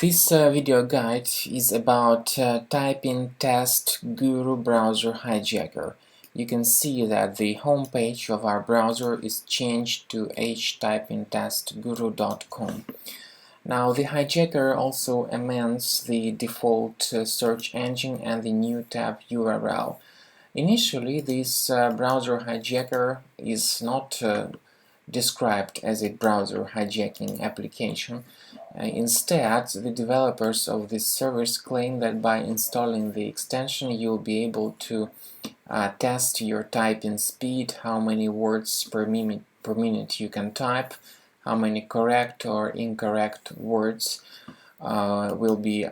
This video guide is about typing test guru browser hijacker. You can see that the home page of our browser is changed to htypingtestguru.com. Now the hijacker also amends the default search engine and the new tab URL. Initially, this browser hijacker is not described as a browser hijacking application. Instead, the developers of this service claim that by installing the extension you'll be able to test your typing speed, how many words per minute you can type, how many correct or incorrect words will be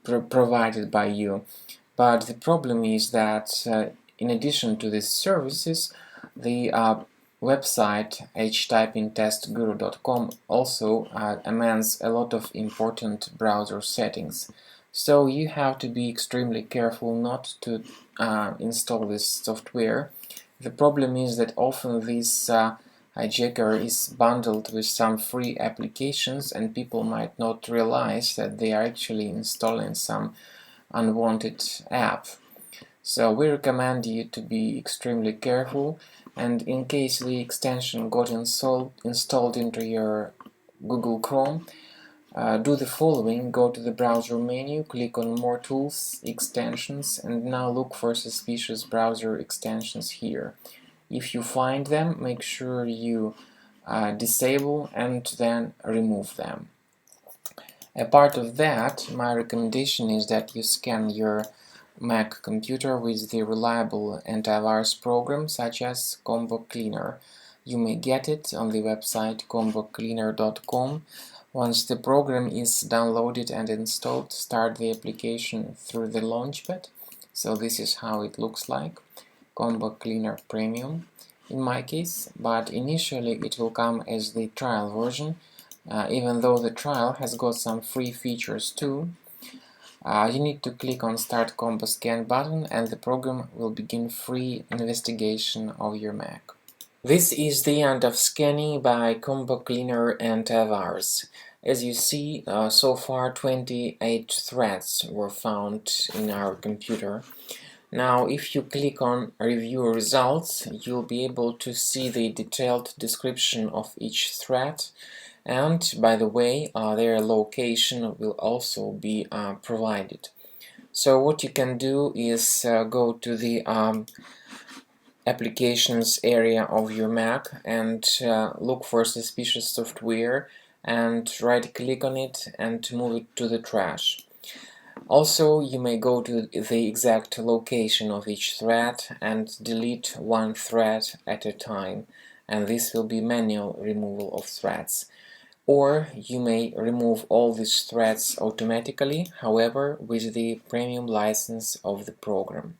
provided by you. But the problem is that in addition to these services, the website htypingtestguru.com also amends a lot of important browser settings. So you have to be extremely careful not to install this software. The problem is that often this hijacker is bundled with some free applications and people might not realize that they are actually installing some unwanted app. So we recommend you to be extremely careful, and in case the extension got installed into your Google Chrome, do the following. Go to the browser menu, click on More Tools, Extensions, and now look for suspicious browser extensions here. If you find them, make sure you disable and then remove them. Apart of that, my recommendation is that you scan your Mac computer with the reliable antivirus program such as Combo Cleaner. You may get it on the website combocleaner.com. Once the program is downloaded and installed, start the application through the Launchpad. So this is how it looks like, Combo Cleaner Premium in my case, but initially it will come as the trial version. Even though the trial has got some free features too. You need to click on Start Combo Scan button and the program will begin free investigation of your Mac. This is the end of scanning by Combo Cleaner antivirus. As you see, so far 28 threads were found in our computer. Now, if you click on Review Results, you'll be able to see the detailed description of each thread, and by the way, their location will also be provided. So what you can do is go to the Applications area of your Mac and look for suspicious software and right-click on it and move it to the trash. Also, you may go to the exact location of each thread and delete one thread at a time, and this will be manual removal of threads. Or you may remove all these threads automatically, however, with the premium license of the program.